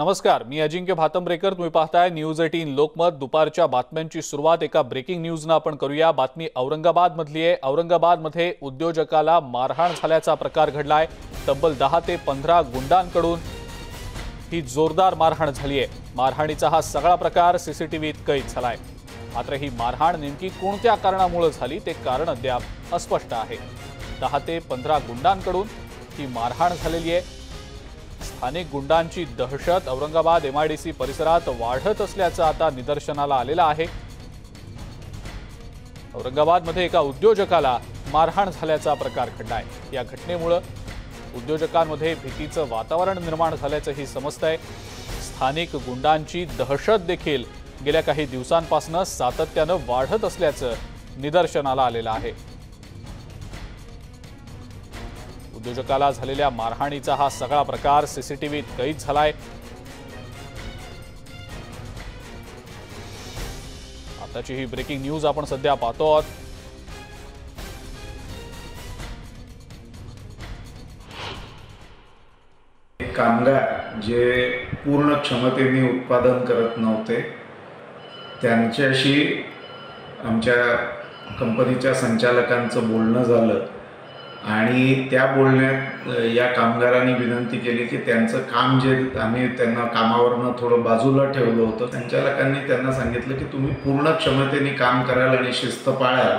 नमस्कार, मी अजिंक्य भातंब्रेकर. तुम्ही पाहताय न्यूज 18 लोकमत. दुपारच्या बातम्यांची सुरुवात एका ब्रेकिंग न्यूजनं आपण करूया. बातमी औरंगाबाद मधली आहे. औरंगाबादमध्ये उद्योजकाला मारहाण झाल्याचा प्रकार घडलाय. तब्बल 10 ते 15 गुंडांकडून ही जोरदार मारहाण झाली आहे. मारहाणीचा हा सगळा प्रकार सीसीटीव्हीत कैद झालाय. मात्र ही मारहाण नेमकी कोणत्या कारणामुळे झाली ते कारण अद्याप अस्पष्ट आहे. 10 ते 15 गुंडांकडून ही मारहाण झालेली आहे. स्थानिक गुंडांची दहशत औरंगाबाद एमआयडीसी परिसरात वाढत असल्याचं आता निदर्शनाला आलेलं आहे. औरंगाबादमध्ये एका उद्योजकाला मारहाण झाल्याचा प्रकार घडलाय. या घटनेमुळे उद्योजकांमध्ये भीतीचं वातावरण निर्माण झाल्याचंही समजतंय. स्थानिक गुंडांची दहशत देखील गेल्या काही दिवसांपासून सातत्यानं वाढत असल्याचं निदर्शनाला आलेलं आहे. उद्योजकाला झालेल्या मारहाणीचा हा सगळा प्रकार सीसीटीव्हीत कैद झालाय. आताची ही ब्रेकिंग न्यूज आपण सध्या पाहतो आहोत. कामगार जे पूर्ण क्षमतेने उत्पादन करत नव्हते त्यांच्याशी आमच्या कंपनीच्या संचालकांचं बोलणं झालं आणि त्या बोलण्यात या कामगारांनी विनंती केली की त्यांचं काम जे आम्ही त्यांना कामावरनं थोडं बाजूला ठेवलं होतं, संचालकांनी त्यांना सांगितलं की तुम्ही पूर्ण क्षमतेने काम कराल आणि शिस्त पाळाल,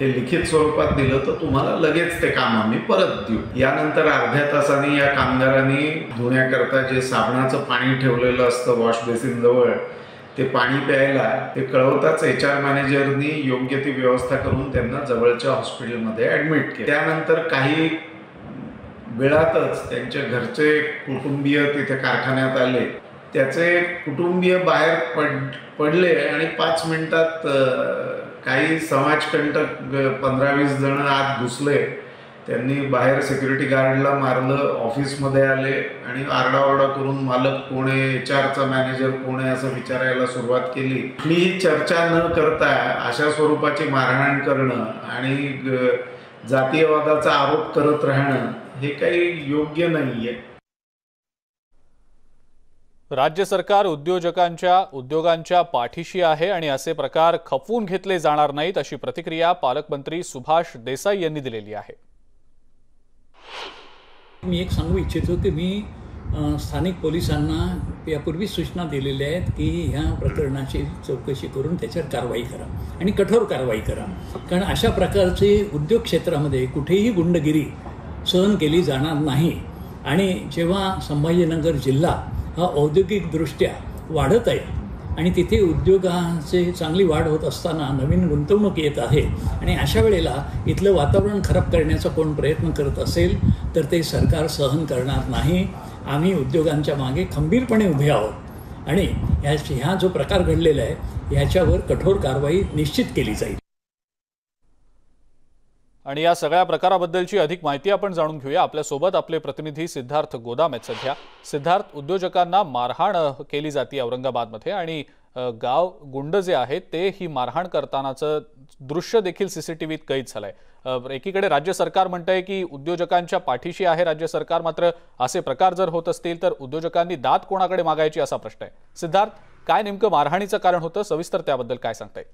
हे लिखित स्वरूपात दिलं तर तुम्हाला लगेच ते काम आम्ही परत देऊ. यानंतर अर्ध्या तासाने या कामगारांनी धुण्याकरता जे साबणाचं पाणी ठेवलेलं असतं वॉश बेसिन जवळ ते पाणी प्यायला ते कळवताच HR मॅनेजरनी योग्य ती व्यवस्था करून त्यांना जवळच्या हॉस्पिटलमध्ये ॲडमिट केले. त्यानंतर काही वेळातच त्यांच्या घरचे कुटुंबीय तिथे कारखान्यात आले. त्याचे कुटुंबीय बाहेर पडले आणि 5 मिनिटात काही समाजकंटक 15-20 जण आत घुसले. त्यांनी बाहेर सिक्युरिटी गार्डला मारलं, ऑफिसमध्ये आले आणि आरडाओरडा करून मालक कोण आहे, HRचा मॅनेजर कोण आहे असं विचारायला सुरुवात केली. कुठलीही चर्चा न करता अशा स्वरूपाची मारहाण करणं आणि जातीयवादाचा आरोप करत राहणं हे काही योग्य नाहीये. राज्य सरकार उद्योगांच्या पाठीशी आहे आणि असे प्रकार खपवून घेतले जाणार नाहीत, अशी प्रतिक्रिया पालकमंत्री सुभाष देसाई यांनी दिलेली आहे. मी एक सांगू इच्छितो की मी स्थानिक पोलिसांना यापूर्वी सूचना दिलेल्या आहेत की ह्या प्रकरणाची चौकशी करून त्याच्यावर कारवाई करा आणि कठोर कारवाई करा. कारण अशा प्रकारचे उद्योग क्षेत्रामध्ये कुठेही गुंडगिरी सहन केली जाणार नाही. आणि जेव्हा संभाजीनगर जिल्हा हा औद्योगिकदृष्ट्या वाढत आहे आणि तिथे उद्योगाचे चांगली वाढ होत असताना नवीन गुंतवणूक येत आहे आणि अशा वेळेला इथलं वातावरण खराब करण्याचा कोण प्रयत्न करत असेल तर ते सरकार सहन करणार नाही. आम्ही उद्योगांच्या मागे खंबीरपणे उभे आहोत आणि ह्या जो प्रकार घडलेला आहे ह्याच्यावर कठोर कारवाई निश्चित केली जाईल. आणि या सगळ्या प्रकाराबद्दलची अधिक माहिती आपण जाणून घेऊया. आपल्यासोबत आपले प्रतिनिधी सिद्धार्थ गोदाम आहेत सध्या. सिद्धार्थ, उद्योजकांना मारहाण केली जाते औरंगाबादमध्ये आणि गाव गुंड जे आहेत ते ही मारहाण करतानाचं दृश्य देखील सीसीटीव्हीत कैद झालंय. एकीकडे राज्य सरकार म्हणतंय की उद्योजकांच्या पाठीशी आहे राज्य सरकार, मात्र असे प्रकार जर होत असतील तर उद्योजकांनी दाद कोणाकडे मागायची असा प्रश्न आहे. सिद्धार्थ, काय नेमकं मारहाणीचं कारण होतं, सविस्तर त्याबद्दल काय सांगताय?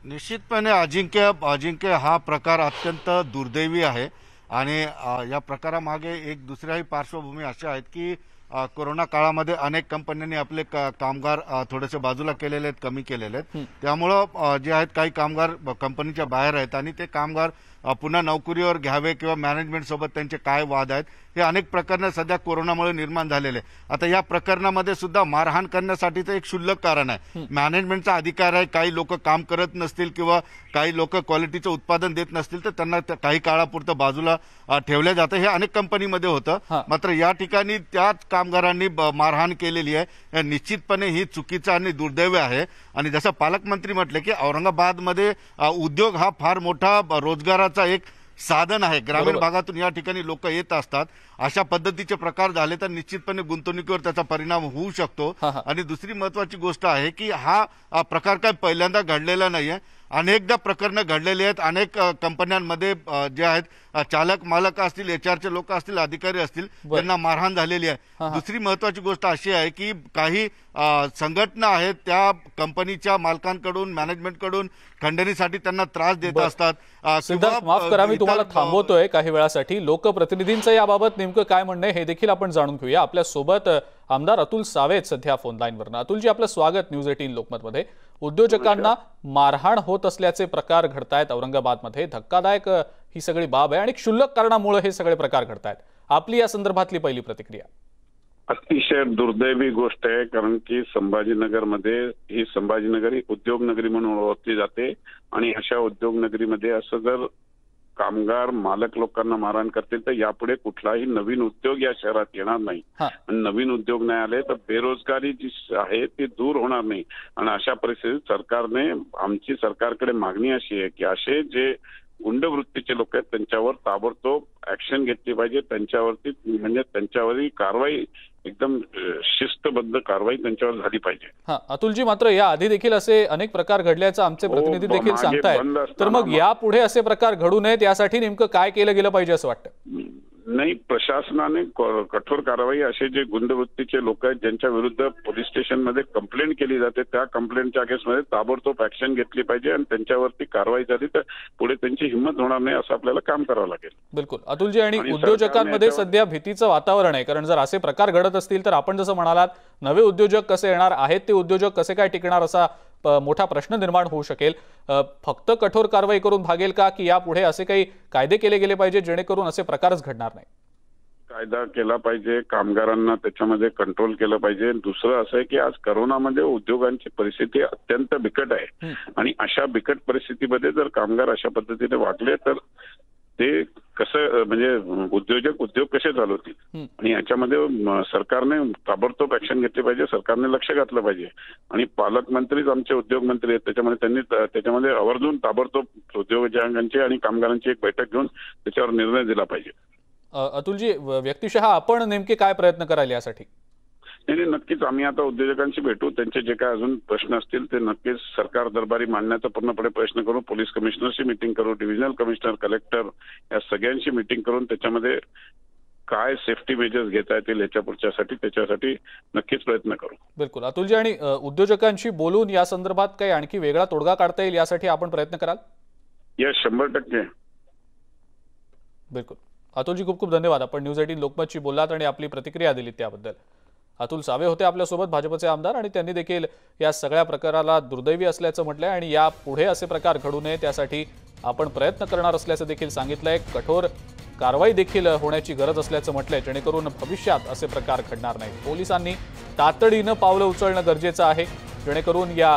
निश्चितपणे अजिंक्य हा प्रकार अत्यंत दुर्दैवी आहे आणि या प्रकारामागे एक दुसऱ्याही पार्श्वभूमी अशा आहेत की कोरोना काळामध्ये अनेक कंपन्यांनी आपले कामगार थोडेसे बाजूला केलेले आहेत, कमी केलेले आहेत. त्यामुळं जे आहेत काही कामगार कंपनीच्या बाहेर आहेत आणि ते कामगार पुन्हा नोकरीवर घ्यावे किंवा मॅनेजमेंट सोबत त्यांचे काय वाद आहेत हे अनेक प्रकरणं सध्या कोरोनामुळे निर्माण झालेले. आता या प्रकरणामध्ये सुद्धा मारहाण करण्यासाठीचं एक क्षुल्लक कारण आहे. मॅनेजमेंटचा अधिकार आहे. काही लोक काम करत नसतील किंवा काही लोक क्वालिटीचं उत्पादन देत नसतील तर त्यांना काही काळापुरतं बाजूला ठेवलं जातं. हे अनेक कंपनीमध्ये होतं. मात्र या ठिकाणी त्याच कामगारांनी मारहाण केलेली आहे. निश्चितपणे ही चुकीचं आणि दुर्दैव आहे. आणि जसं पालकमंत्री म्हटले की औरंगाबादमध्ये उद्योग हा फार मोठा रोजगाराचा एक साधन आहे. ग्रामीण भागातून या ठिकाणी लोक येत असतात. अशा पद्धतीचे प्रकार झाले तर निश्चितपणे गुंतवणुकीवर त्याचा परिणाम होऊ शकतो. आणि दुसरी महत्वाची गोष्ट आहे की हा प्रकार काय पहिल्यांदा घडलेला नाहीये. अनेकदा प्रकरणं घडलेली आहेत. अनेक कंपन्यांमध्ये जे आहेत चालक मालक असतील, एचआरचे लोक असतील, अधिकारी असतील, त्यांना मारहाण झालेली आहे. दुसरी महत्वाची गोष्ट अशी आहे की काही संघटना आहेत त्या कंपनीच्या मालकांकडून, मॅनेजमेंटकडून खंडणीसाठी त्यांना त्रास देत असतात. सिद्धार्थ, माफ करा मी तुम्हाला थांबवतोय काही वेळासाठी. लोकप्रतिनिधींचं याबाबत नेमकं काय म्हणणं आहे हे देखील आपण जाणून घेऊया. आपल्या सोबत आमदार अतुल सावे सध्या फोन लाईनवरनं. अतुलजी, आपलं स्वागत न्यूज 18 लोकमतमध्ये. उद्योजकांना मारहाण होत असल्याचे प्रकार घडतायत औरंगाबादमध्ये. धक्कादायक ही सगळी बाब आहे आणि क्षुल्लक कारणामुळे हे सगळे प्रकार घडतायत. आपली या संदर्भातली पहिली प्रतिक्रिया. अतिशय दुर्दैवी गोष्ट आहे, कारण की संभाजीनगरमध्ये ही संभाजीनगर ही उद्योगनगरी म्हणून ओळखली जाते आणि अशा उद्योगनगरीमध्ये असं जर कामगार मालक लोकांना मारहाण करतील तर यापुढे कुठलाही नवीन उद्योग या शहरात येणार नाही. आणि नवीन उद्योग नाही आले तर बेरोजगारी जी आहे ती दूर होणार नाही. आणि अशा परिस्थितीत सरकारने, आमची सरकारकडे मागणी अशी आहे की असे जे गुंडवृत्तीचे लोक आहेत त्यांच्यावर ताबडतोब ऍक्शन घेतली पाहिजे. त्यांच्यावरती म्हणजे त्यांच्यावरही कारवाई, एकदम शिस्तबद्ध कारवाई त्यांच्यावर झाली पाहिजे. अतुलजी, मात्र या आधी देखील असे अनेक प्रकार घडल्याचं आमचे प्रतिनिधी देखील सांगतायत. तर मग यापुढे असे प्रकार घडू नयेत यासाठी नेमकं काय केलं गेलं पाहिजे असं वाटतं? नाही, प्रशासनाने कठोर कारवाई, असे जे गुंडवृत्तीचे लोक आहेत ज्यांच्या विरुद्ध पोलीस स्टेशनमध्ये कंप्लेंट केली जाते त्या कंप्लेंटच्या केसमध्ये ताबडतोब ऍक्शन घेतली पाहिजे आणि त्यांच्यावरती कारवाई झाली तर पुढे त्यांची हिंमत होणार नाही असं आपल्याला काम करावं लागेल. बिलकुल अतुलजी, आणि उद्योजकांमध्ये सध्या भीतीचं वातावरण आहे, कारण जर असे प्रकार घडत असतील तर आपण जसं म्हणालात नवे उद्योजक कसे येणार आहेत, ते उद्योजक कसे काय टिकणार असा मोठा प्रश्न निर्माण होऊ शकेल. फक्त कठोर कारवाई करून भागेल का, की यापुढे असे काही कायदे केले गेले पाहिजे जेणेकरून असे प्रकारच घडणार नाही? कायदा केला पाहिजे, कामगारांना त्याच्यामध्ये कंट्रोल केलं पाहिजे. दुसरं असं आहे की आज करोनामध्ये उद्योगांची परिस्थिती अत्यंत बिकट आहे आणि अशा बिकट परिस्थितीमध्ये जर कामगार अशा पद्धतीने वागले तर ते कसं, म्हणजे उद्योग कसे चालवतील. आणि याच्यामध्ये सरकारने ताबडतोब ऍक्शन घेतली पाहिजे, सरकारने लक्ष घातलं पाहिजे. आणि पालकमंत्रीच आमचे उद्योग मंत्री आहेत, त्याच्यामध्ये त्यांनी त्याच्यामध्ये आवर्जून ताबडतोब उद्योजकांची आणि कामगारांची एक बैठक घेऊन त्याच्यावर निर्णय दिला पाहिजे. अतुलजी, व्यक्तिशः आपण नेमके काय प्रयत्न कराल यासाठी? नाही, नक्कीच आम्ही आता उद्योजकांशी भेटू, त्यांचे जे काय अजून प्रश्न असतील ते नक्कीच सरकार दरबारी मांडण्याचा पूर्णपणे प्रयत्न करू. पोलीस कमिशनरशी मीटिंग करू, डिव्हिजनल कमिशनर, कलेक्टर या सगळ्यांशी मीटिंग करून त्याच्यामध्ये काय सेफ्टी मेजर्स घेता येतील याच्या पुढच्यासाठी त्याच्यासाठी नक्कीच प्रयत्न करू. बिलकुल अतुलजी, आणि उद्योजकांशी बोलून या संदर्भात काही आणखी वेगळा तोडगा काढता येईल यासाठी आपण प्रयत्न कराल? यस, 100%. बिलकुल अतुलजी, खूप खूप धन्यवाद. आपण न्यूज 18 लोकमतशी बोललात आणि आपली प्रतिक्रिया दिली त्याबद्दल. अतुल सावे होते आपल्यासोबत, भाजपचे आमदार, आणि त्यांनी देखील या सगळ्या प्रकाराला दुर्दैवी असल्याचं म्हटलंय आणि यापुढे असे प्रकार घडू नये त्यासाठी आपण प्रयत्न करणार असल्याचं देखील सांगितलंय. कठोर कारवाई देखील होण्याची गरज असल्याचं म्हटलंय जेणेकरून भविष्यात असे प्रकार घडणार नाहीत. पोलिसांनी तातडीनं पावलं उचलणं गरजेचं आहे जेणेकरून या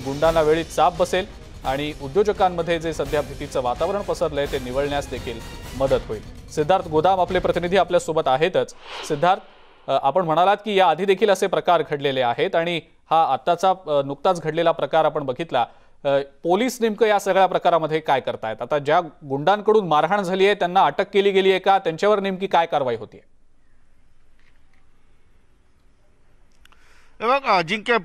गुंडांना वेळीच चाप बसेल आणि उद्योजकांमध्ये जे सध्या भीतीचं वातावरण पसरलंय ते निवळण्यास देखील मदत होईल. सिद्धार्थ गोदाम आपले प्रतिनिधी आपल्यासोबत आहेतच. सिद्धार्थ, आपण म्हणालात की या आधी देखील असे प्रकार घडलेले आहेत आणि हा आत्ताचा नुकताच घडलेला प्रकार आपण बघितला. पोलीस नेमकं या सगळ्या प्रकारामध्ये काय करतायत? आता ज्या गुंडांकडून मारहाण झाली आहे त्यांना अटक केली गेली आहे का? त्यांच्यावर नेमकी काय कारवाई होतीये? बघ अजिंक्य,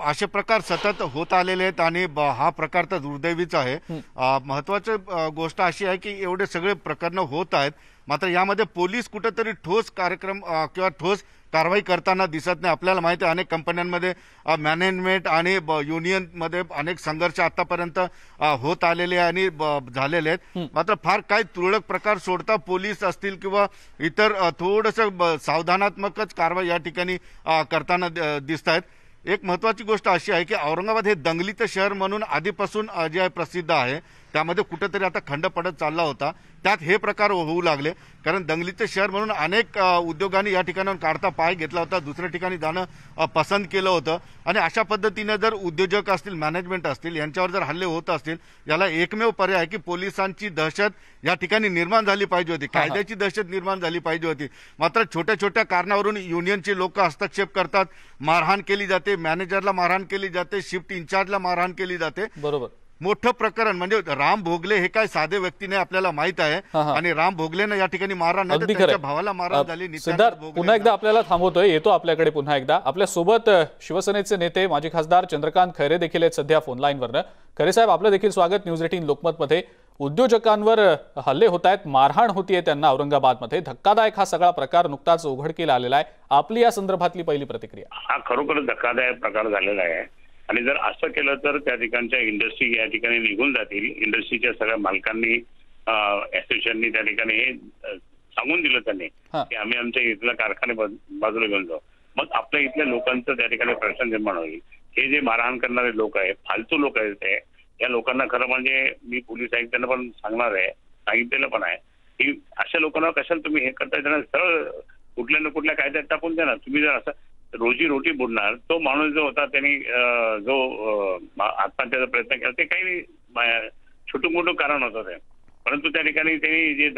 असे प्रकार सतत होत आलेले आहेत आणि हा प्रकार तर दुर्दैवीच आहे. महत्वाची गोष्ट अशी आहे की एवढे सगळे प्रकरण होत आहेत, मात्र यामध्ये पोलीस कुठेतरी ठोस कार्यक्रम किंवा ठोस कारवाई करताना दिसत नाही. आपल्याला माहिती आहे अनेक कंपन्यांमध्ये मॅनेजमेंट आणि युनियनमध्ये अनेक संघर्ष आतापर्यंत होत आलेले आणि झालेले आहेत. मात्र फार काही तुरळक प्रकार सोडता पोलीस असतील किंवा इतर थोडंसं सावधानात्मकच कारवाई या ठिकाणी करताना दिसत आहेत. एक महत्वाची गोष्ट अशी आहे की औरंगाबाद हे दंगलीचं शहर म्हणून आधीपासून जे आहे प्रसिद्ध आहे, त्यामध्ये कुठेतरी आता खंड पडत चालला होता. त्यात हे प्रकार होऊ लागले कारण दंगलीचं शहर म्हणून अनेक उद्योगांनी या ठिकाणाहून काढता पाय घेतला होता, दुसऱ्या ठिकाणी जाणं पसंत केलं होतं. आणि अशा पद्धतीने जर उद्योजक असतील, मॅनेजमेंट असतील, यांच्यावर जर हल्ले होत असतील, याला एकमेव पर्याय आहे की पोलिसांची दहशत या ठिकाणी निर्माण झाली पाहिजे होती, कायद्याची दहशत निर्माण झाली पाहिजे होती. मात्र छोट्या छोट्या कारणावरून युनियनचे लोक हस्तक्षेप करतात, मारहाण केली जाते, मॅनेजरला मारहाण केली जाते, शिफ्ट इन्चार्जला मारहाण केली जाते. बरोबर. मोठं प्रकरण म्हणजे राम भोगले हे काय साधे व्यक्ती नाही आपल्याला माहित आहे आणि राम भोगलेनं या ठिकाणी मारहाण नाही तर त्यांच्या भावाला मारहाण झाली. सिद्धार्थ पुन्हा एकदा आपल्याला थांबवतोय, येतो आपल्याकडे पुन्हा एकदा. आपल्या सोबत शिवसेनेचे नेते माजी खासदार चंद्रकांत खैरे देखील आहेत सध्या फोन लाईनवरनं. खैरे साहेब, आपलं देखील स्वागत न्यूज 18 लोकमतमध्ये. उद्योजकांवर हल्ले होत आहेत, मारहाण होतीये त्यांना औरंगाबादमध्ये. धक्कादायक हा सगळा प्रकार नुकताच उघडकीला आलेला आहे. आपली या संदर्भातली पहिली प्रतिक्रिया? हा खरोखरच धक्कादायक प्रकार झालेला आहे आणि जर असं केलं तर त्या ठिकाणच्या इंडस्ट्री या ठिकाणी निघून जातील. इंडस्ट्रीच्या सगळ्या मालकांनी असोसिएशननी त्या ठिकाणी हे सांगून दिलं त्यांनी की आम्ही आमच्या इथल्या कारखाने बाजूला घेऊन जाऊ. मग आपल्या इथल्या लोकांचं त्या ठिकाणी प्रश्न निर्माण होईल. हे जे मारहाण करणारे लोक आहेत, फालतू लोक आहेत ते, या लोकांना खरं म्हणजे मी पोलीस आयुक्तांना पण सांगणार आहे, सांगितलेलं पण आहे की अशा लोकांना कशाला तुम्ही हे करताय, त्यांना सरळ कुठल्या ना कुठल्या कायद्यात टाकून द्या ना. तुम्ही जर असं रोजी रोटी बुडणार, तो माणूस जो होता त्यांनी जो आत्महत्याचा प्रयत्न केला ते काही छोटं मोठं कारण होतं ते, परंतु त्या ठिकाणी त्यांनी जे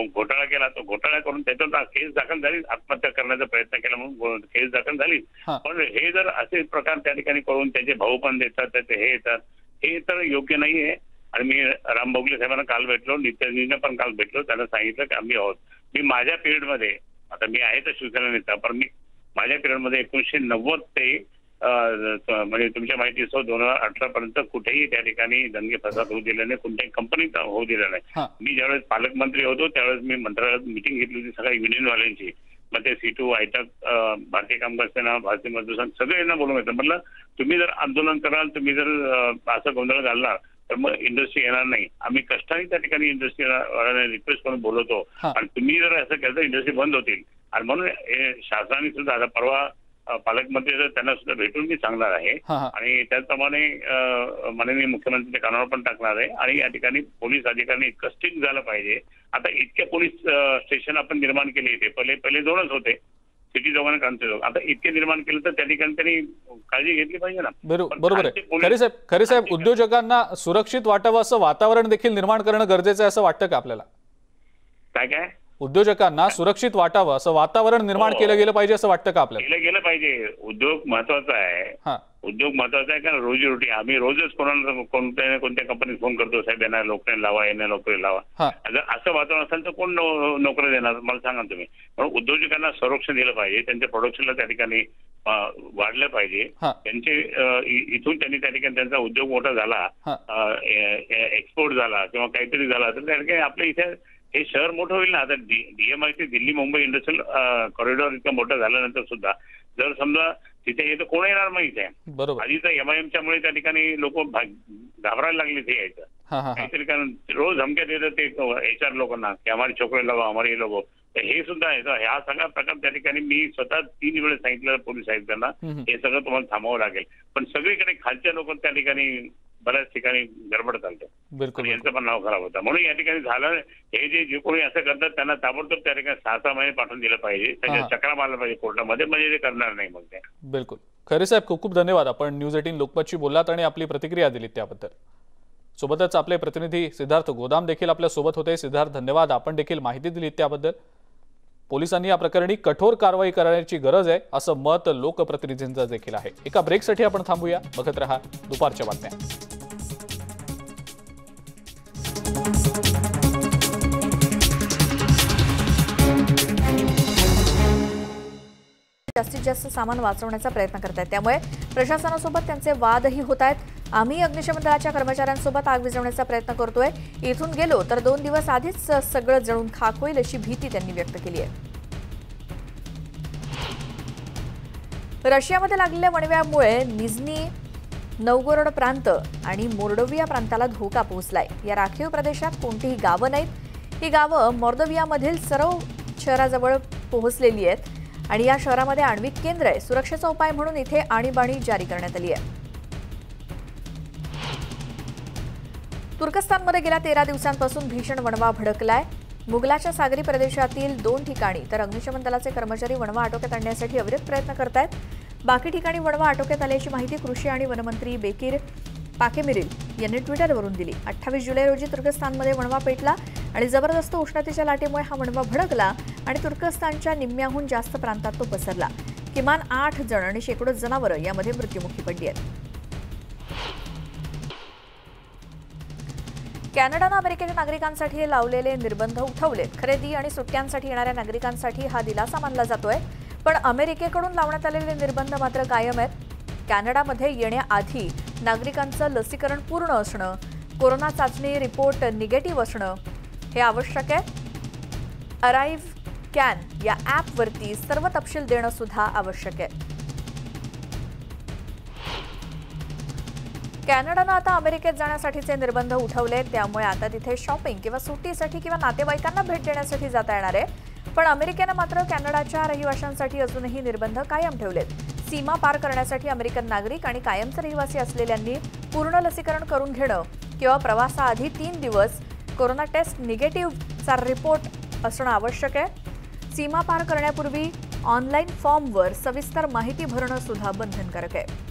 घोटाळा केला तो घोटाळा करून त्याच्यावर केस दाखल झाली, आत्महत्या करण्याचा प्रयत्न केला म्हणून केस दाखल झाली. पण हे जर असे प्रकार त्या ठिकाणी करून त्याचे भाऊ पण देतात, त्याचे हे येतात, हे तर योग्य नाही आहे. आणि मी राम भोगले साहेबांना काल भेटलो, नित्याजींना पण काल भेटलो, त्यांना सांगितलं की आम्ही आहोत. मी माझ्या पिरियडमध्ये, आता मी आहे तर शिवसेना नेता, पण मी माझ्या पिरियडमध्ये 1990 ते म्हणजे तुमच्या माहितीसह 2018 पर्यंत कुठेही त्या ठिकाणी दंगे फसाद होऊ दिले नाही, कोणत्याही कंपनीत होऊ दिला नाही. मी ज्यावेळेस पालकमंत्री होतो त्यावेळेस मी मंत्रालयात मिटिंग घेतली होती सगळ्या युनियनवाल्यांची. मग ते सीटू, आयटक, भारतीय कामगार सेना, भारतीय मजदूर संघ सगळे यांना बोलून येतं. म्हटलं तुम्ही जर आंदोलन कराल, तुम्ही जर असं गोंधळ घालणार तर मग इंडस्ट्री येणार नाही. आम्ही कष्टाने त्या ठिकाणी इंडस्ट्रीला रिक्वेस्ट करून बोलवतो आणि तुम्ही जर असं केलं तर इंडस्ट्री बंद होतील. आणि म्हणून शासनाने सुद्धा आता परवा पालकमंत्री त्यांना सुद्धा भेटून मी सांगणार आहे आणि त्याचप्रमाणे माननीय मुख्यमंत्र्यांच्या कानावर पण टाकणार आहे. आणि या ठिकाणी पोलीस अधिकाऱ्यांनी इतकं स्ट्रिक्ट झालं पाहिजे. आता इतके पोलीस स्टेशन आपण निर्माण केले, ते पहिले 2च होते, सिटी चौक आणि क्रांती चौक. आता इतके निर्माण केलं तर त्या ठिकाणी त्यांनी काळजी घेतली पाहिजे ना. बरोबर आहे. खरे साहेब, उद्योजकांना सुरक्षित वाटावं असं वातावरण देखील निर्माण करणं गरजेचं आहे असं वाटतं का आपल्याला? काय उद्योजकांना सुरक्षित वाटावं असं वातावरण निर्माण केलं गेलं पाहिजे असं वाटतं का आपल्याला? केलं गेलं पाहिजे. उद्योग महत्वाचा आहे, उद्योग महत्वाचा आहे. कारण रोजी रोटी आम्ही रोजच कोणाला कोणत्या कंपनीत फोन करतो, साहेब यांना नोकरी लावा, यांना नोकरी लावा. जर असं वातावरण असेल तर कोण नोकरी देणार मला सांगा तुम्ही. म्हणून उद्योजकांना संरक्षण दिलं पाहिजे, त्यांच्या प्रोडक्शनला त्या ठिकाणी वाढलं पाहिजे. त्यांचे इथून त्यांनी त्या ठिकाणी त्यांचा उद्योग मोठा झाला, एक्सपोर्ट झाला किंवा काहीतरी झाला तर त्या ठिकाणी आपल्या इथे हे शहर मोठं होईल ना. आता DMIC Delhi Mumbai industrial corridor इतकं मोठं झाल्यानंतर सुद्धा जर समजा तिथे येतं कोण येणार नाही इथे. आधी तर MIMच्या मुळे त्या ठिकाणी लोक घाबरायला लागले ते यायचं काहीतरी, कारण रोज धमक्यात येतं ते HR लोकांना की आम्हाला छोकरे लोक, आम्हाला लोक. हे सुद्धा आहे. ह्या सगळ्या प्रकार त्या ठिकाणी मी स्वतः 3 वेळेस सांगितलं पोलीस आयुक्तांना हे सगळं तुम्हाला थांबावं लागेल. पण सगळीकडे खालच्या लोक त्या ठिकाणी बऱ्याच ठिकाणी गडबड चालते, यांचं पण नाव खराब होतं. म्हणून या ठिकाणी झालं हे जे कोणी असं करतात त्यांना ताबडतोब त्या ठिकाणी 6 महिने पाठवून दिलं पाहिजे, त्याच्या चक्रा मारला पाहिजे कोर्टामध्ये, म्हणजे ते करणार नाही मग ते. बिलकुल. खरे साहेब, खूप खूप धन्यवाद. आपण न्यूज 18 लोकमतशी बोललात आणि आपली प्रतिक्रिया दिलीत त्याबद्दल. सोबतच आपले प्रतिनिधी सिद्धार्थ गोदाम देखील आपल्या सोबत होते. सिद्धार्थ, धन्यवाद. आपण देखील माहिती दिलीत त्याबद्दल. पोलिसांनी या प्रकरणी कठोर कारवाई करण्याची गरज आहे असं मत लोकप्रतिनिधींचं देखील आहे. एका ब्रेकसाठी आपण थांबूया. बघत रहा दुपारच्या बातम्या. जास्तीत जास्त सामान वाचवण्याचा प्रयत्न करतायत, त्यामुळे प्रशासनासोबत त्यांचे वादही होत आहेत. आम्ही अग्निशमन दलाच्या कर्मचाऱ्यांसोबत आग विझवण्याचा प्रयत्न करतोय. इथून गेलो तर 2 दिवस आधीच सगळं जळून खाक होईल अशी भीती त्यांनी व्यक्त केली आहे. रशियामध्ये लागलेल्या वणव्यामुळे निझनी नौगोरोड प्रांत आणि मोर्डोविया प्रांताला धोका पोहोचलाय. या राखीव प्रदेशात कोणतीही गावं नाहीत. ही गावं मोर्दोवियामधील सरव शहराजवळ पोहोचलेली आहेत आणि या शहरामध्ये आण्विक केंद्र आहे. सुरक्षेचा उपाय म्हणून इथे आणीबाणी जारी करण्यात आली आहे. तुर्कस्तानमध्ये गेल्या 13 दिवसांपासून भीषण वणवा भडकलाय. मुगलाच्या सागरी प्रदेशातील 2 ठिकाणी तर अग्निशमन दलाचे कर्मचारी वणवा आटोक्यात आणण्यासाठी अविरत प्रयत्न करतायत. बाकी ठिकाणी वणवा आटोक्यात आल्याची माहिती कृषी आणि वनमंत्री बेकीर पाकेमिरिल यांनी ट्विटरवरून दिली. 28 जुलै रोजी तुर्कस्तानमध्ये वणवा पेटला आणि जबरदस्त उष्णतेच्या लाटेमुळे हा वणवा भडकला आणि तुर्कस्तानच्या निम्म्याहून जास्त प्रांतात तो पसरला. किमान 8 जण आणि शेकडो जनावरं यामध्ये मृत्युमुखी पडली आहेत. कॅनडानं अमेरिकेच्या नागरिकांसाठी लावलेले निर्बंध उठवलेत. खरेदी आणि सुट्ट्यांसाठी येणाऱ्या नागरिकांसाठी हा दिलासा मानला जातोय, पण अमेरिकेकडून लावण्यात आलेले निर्बंध मात्र कायम आहेत. कॅनडामध्ये येण्याआधी नागरिकांचं लसीकरण पूर्ण असणं, कोरोना चाचणी रिपोर्ट निगेटिव्ह असणं हे आवश्यक आहे. अराइव्ह कॅन या ॲपवरती सर्व तपशील देणं सुद्धा आवश्यक आहे. कॅनडानं आता अमेरिकेत जाण्यासाठीचे निर्बंध उठवले, त्यामुळे आता तिथे शॉपिंग किंवा सुट्टीसाठी किंवा नातेवाईकांना भेट देण्यासाठी जाता येणार आहे. पण अमेरिकेनं मात्र कॅनडाच्या रहिवाशांसाठी अजूनही निर्बंध कायम ठेवलेत. सीमा पार करण्यासाठी अमेरिकन नागरिक आणि कायमचे रहिवासी असलेल्यांनी पूर्ण लसीकरण करून घेणं किंवा प्रवासाआधी 3 दिवस कोरोना टेस्ट निगेटिव्हचा रिपोर्ट असणं आवश्यक आहे. सीमा पार करण्यापूर्वी ऑनलाईन फॉर्मवर सविस्तर माहिती भरणं सुद्धा बंधनकारक आहे.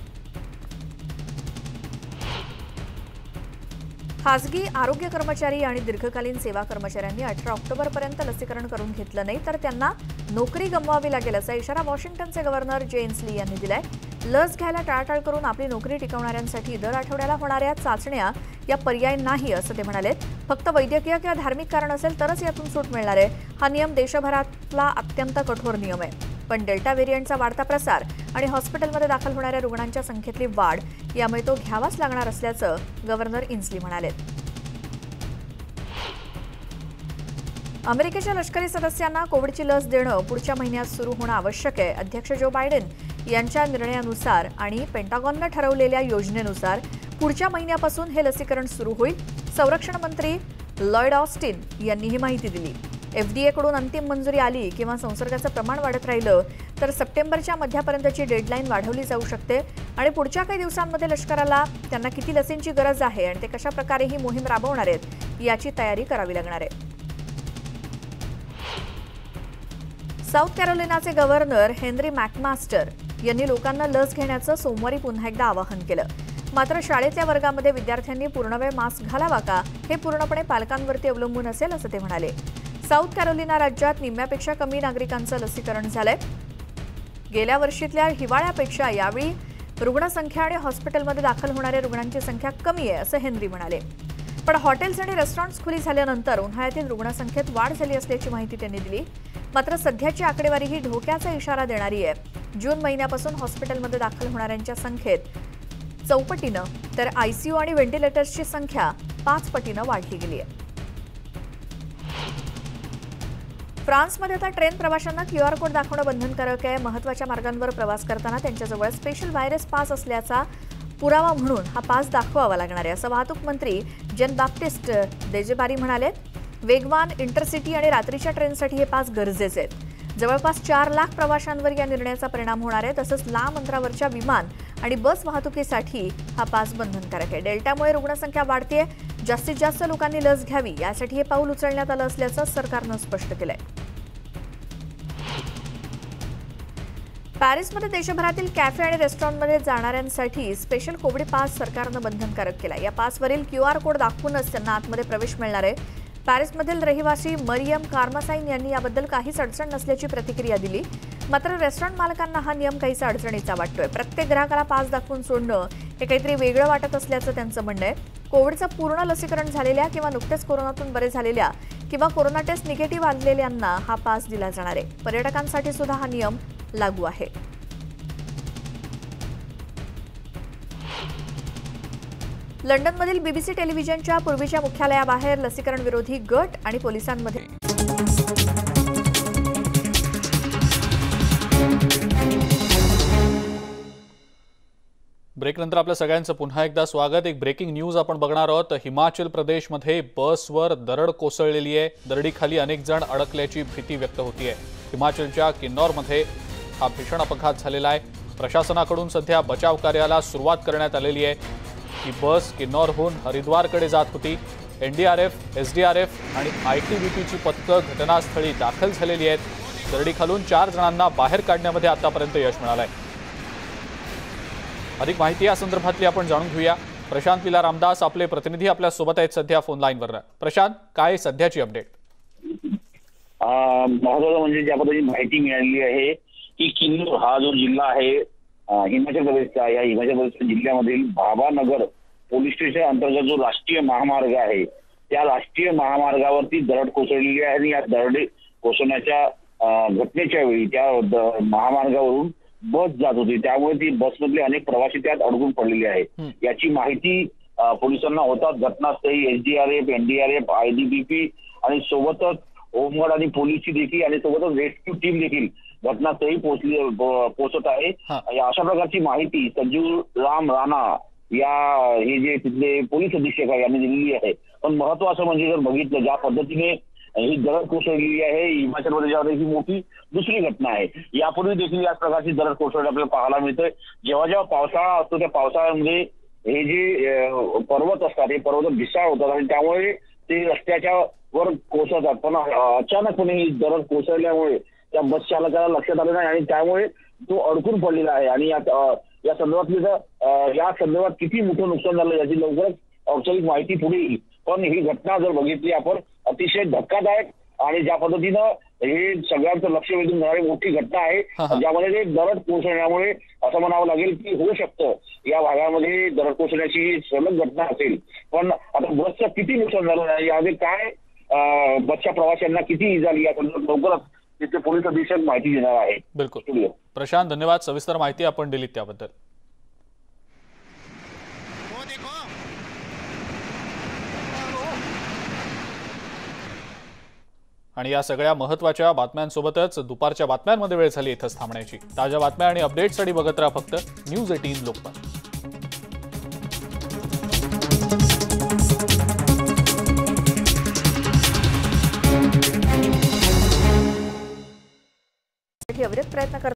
खासगी आरोग्य कर्मचारी आणि दीर्घकालीन सेवा कर्मचाऱ्यांनी 18 ऑक्टोबरपर्यंत लसीकरण करून घेतलं नाही तर त्यांना नोकरी गमवावी लागेल असा इशारा वॉशिंग्टनचे गव्हर्नर जे इन्स्ली यांनी दिलाय. लस घ्यायला टाळाटाळ करून आपली नोकरी टिकवणाऱ्यांसाठी दर आठवड्याला होणाऱ्या चाचण्या या पर्याय नाही असं ते म्हणाले. फक्त वैद्यकीय किंवा धार्मिक कारण असेल तरच यातून सूट मिळणार आहे. हा नियम देशभरातला अत्यंत कठोर नियम आहे. पण डेल्टा व्हेरियंटचा वाढता प्रसार आणि हॉस्पिटलमध्ये दाखल होणाऱ्या रुग्णांच्या संख्येतली वाढ यामुळे तो घ्यावाच लागणार असल्याचं गव्हर्नर इन्स्ली म्हणाले. अमेरिकेच्या लष्करी सदस्यांना कोविडची लस देणं पुढच्या महिन्यात सुरू होणं आवश्यक आहे. अध्यक्ष जो बायडेन यांच्या निर्णयानुसार आणि पेंटागॉननं ठरवलेल्या योजनेनुसार पुढच्या महिन्यापासून हे लसीकरण सुरू होईल. संरक्षण मंत्री लॉयड ऑस्टिन यांनी ही माहिती दिली. FDA कडून अंतिम मंजुरी आली किंवा संसर्गाचं प्रमाण वाढत राहिलं तर सप्टेंबरच्या मध्यापर्यंतची डेडलाईन वाढवली जाऊ शकते आणि पुढच्या काही दिवसांमध्ये लष्कराला त्यांना किती लसींची गरज आहे आणि ते कशा प्रकारे ही मोहीम राबवणार आहेत याची तयारी करावी लागणार आहे. साऊथ कॅरोलिनाचे गव्हर्नर हेनरी मॅकमास्टर यांनी लोकांना लस घेण्याचं सोमवारी पुन्हा एकदा आवाहन केलं. मात्र शाळेतल्या वर्गामध्ये विद्यार्थ्यांनी पूर्णवेळ मास्क घालावा का हे पूर्णपणे पालकांवरती अवलंबून असेल असं ते म्हणाले. साऊथ कॅरोलिना राज्यात निम्म्यापेक्षा कमी नागरिकांचं लसीकरण झालंय. गेल्या वर्षीतल्या हिवाळ्यापेक्षा यावेळी रुग्णसंख्या आणि हॉस्पिटलमध्ये दाखल होणाऱ्या रुग्णांची संख्या कमी आहे असं हेनरी म्हणाले. पण हॉटेल्स आणि रेस्टॉरंट्स खुली झाल्यानंतर उन्हाळ्यातील रुग्णसंख्येत वाढ झाली असल्याची माहिती त्यांनी दिली. मात्र सध्याची आकडेवारी ही धोक्याचा इशारा देणारी आहे. जून महिन्यापासून हॉस्पिटलमध्ये दाखल होणाऱ्यांच्या संख्येत 4 पटीनं तर ICU आणि व्हेंटिलेटर्सची संख्या 5 पटीनं वाढली गेली आहे. फ्रान्समध्ये आता ट्रेन प्रवाशांना QR कोड दाखवणं बंधनकारक आहे. महत्त्वाच्या मार्गांवर प्रवास करताना त्यांच्याजवळ स्पेशल व्हायरस पास असल्याचा पुरावा म्हणून हा पास दाखवावा लागणार आहे असं वाहतूक मंत्री जेन बाप्टिस्ट देजेबारी म्हणाले. वेगवान इंटरसिटी आणि रात्रीच्या ट्रेनसाठी हे पास गरजेचे आहेत. जवळपास 4 लाख प्रवाशांवर या निर्णयाचा परिणाम होणार आहे. तसंच लांब अंतरावरच्या विमान आणि बस वाहतुकीसाठी हा पास बंधनकारक आहे. डेल्टामुळे रुग्णसंख्या वाढतेय. जास्तीत जास्त लोकांनी लस घ्यावी यासाठी हे पाऊल उचलण्यात आलं असल्याचं सरकारनं स्पष्ट केलंय. पॅरिसमध्ये देशभरातील कॅफे आणि रेस्टॉरंटमध्ये जाणाऱ्यांसाठी स्पेशल कोविड पास सरकारनं बंधनकारक केला. या पासवरील QR कोड दाखवूनच त्यांना आतमध्ये प्रवेश मिळणार आहे. पॅरिसमधील रहिवासी मरियम कार्मासाईन यांनी याबद्दल काहीच अडचण नसल्याची प्रतिक्रिया दिली. मात्र रेस्टॉरंट मालकांना हा नियम काहीसा अडचणीचा वाटतोय. प्रत्येक ग्राहकाला पास दाखवून सोडणं हे काहीतरी वेगळं वाटत असल्याचं त्यांचं म्हणणं आहे. कोविडचं पूर्ण लसीकरण झालेल्या किंवा नुकतेच कोरोनातून बरे झालेल्या किंवा कोरोना टेस्ट निगेटिव्ह आलेल्यांना हा पास दिला जाणार आहे. पर्यटकांसाठी सुद्धा हा नियम लागू आहे. लंडनमधील BBC टेलिव्हिजनच्या पूर्वीच्या मुख्यालयाबाहेर लसीकरण विरोधी गट आणि पोलिसांमध्ये ब्रेकनंतर आपल्या सगळ्यांचं पुन्हा एकदा स्वागत. एक ब्रेकिंग न्यूज आपण बघणार आहोत. हिमाचल प्रदेशमध्ये बसवर दरड कोसळलेली आहे. दरडीखाली अनेक जण अडकल्याची भीती व्यक्त होतीये. हिमाचलच्या किन्नौरमध्ये हा भीषण अपघात झालेला आहे. प्रशासनाकडून सध्या बचाव कार्याला सुरुवात करण्यात आलेली आहे. ही बस किन्नौरहून हरिद्वारकडे जात होती. NDRF, SDRF आणि ITBPची पथकं घटनास्थळी दाखल झालेली आहेत. दरडीखालून 4 जणांना बाहेर काढण्यामध्ये आतापर्यंत यश मिळालंय. अधिक माहिती या संदर्भातली आपण जाणून घेऊया. प्रशांत पिला रामदास आपले प्रतिनिधी आपल्या सोबत आहेत सध्या फोन लाईनवर. प्रशांत, काय सध्याची अपडेट? महत्वाचं म्हणजे ज्या पद्धतीने माहिती मिळाली आहे की किन्नौर हा जो जिल्हा आहे हिमाचल प्रदेशचा, या हिमाचल प्रदेश जिल्ह्यामधील भाभानगर पोलीस स्टेशन अंतर्गत जो राष्ट्रीय महामार्ग आहे त्या राष्ट्रीय महामार्गावरती दरड कोसळलेली आहे आणि या दरड कोसळण्याच्या घटनेच्या वेळी त्या महामार्गावरून बस जात होती, त्यामुळे ती बसमधले अनेक प्रवासी त्यात अडकून पडलेले आहेत. याची माहिती पोलिसांना होतात. घटनास्थळी एसडीआरएफ, एनडीआरएफ, IDBP आणि सोबतच होमगार्ड आणि पोलीसची देखील आणि सोबतच रेस्क्यू टीम देखील घटनास्थळी पोहोचत आहे. अशा प्रकारची माहिती संजीव राम राणा हे जे तिथले पोलीस अधीक्षक आहे यांनी दिलेली आहे. पण महत्वाचं म्हणजे जर बघितलं ज्या पद्धतीने ही दरड कोसळलेली आहे, हिमाचल प्रदेशामध्ये ही मोठी दुसरी घटना आहे. यापूर्वी देखील याच प्रकारची दरड कोसळली आपल्याला पाहायला मिळते. जेव्हा जेव्हा पावसाळा असतो त्या पावसाळ्यामध्ये हे जे पर्वत असतात हे पर्वत ढिसाळ होतात आणि त्यामुळे ते रस्त्याच्या वर कोसळतात. पण अचानकपणे ही दरड कोसळल्यामुळे त्या बस चालकाला लक्षात आलं नाही आणि त्यामुळे तो अडकून पडलेला आहे. आणि या संदर्भात किती मोठं नुकसान झालं याची लवकरच औपचारिक माहिती पुढे येईल. पण ही घटना जर बघितली आपण अतिशय धक्कादायक आणि ज्या पद्धतीनं हे सगळ्यांचं लक्ष वेधून घेणारी मोठी घटना आहे, ज्यामध्ये ते दरड कोसळण्यामुळे असं म्हणावं लागेल की होऊ शकतं या भागामध्ये दरड कोसळण्याची सलग घटना असेल. पण आता बसचं किती नुकसान झालं यामध्ये काय बसच्या प्रवाशांना किती इजा झाली या संदर्भात लवकरच तिथे पोलीस अधीक्षक माहिती देणार आहे. बिलकुल प्रशांत, धन्यवाद. सविस्तर माहिती आपण दिलीत त्याबद्दल. आणि या सगळ्या महत्त्वाच्या बातम्यांसोबतच दुपारच्या बातम्यांमध्ये वेळ झाली इथंच थांबण्याची. ताज्या बातम्या आणि अपडेट्ससाठी बघत राहा फक्त न्यूज 18 लोकमत. अविरत प्रयत्न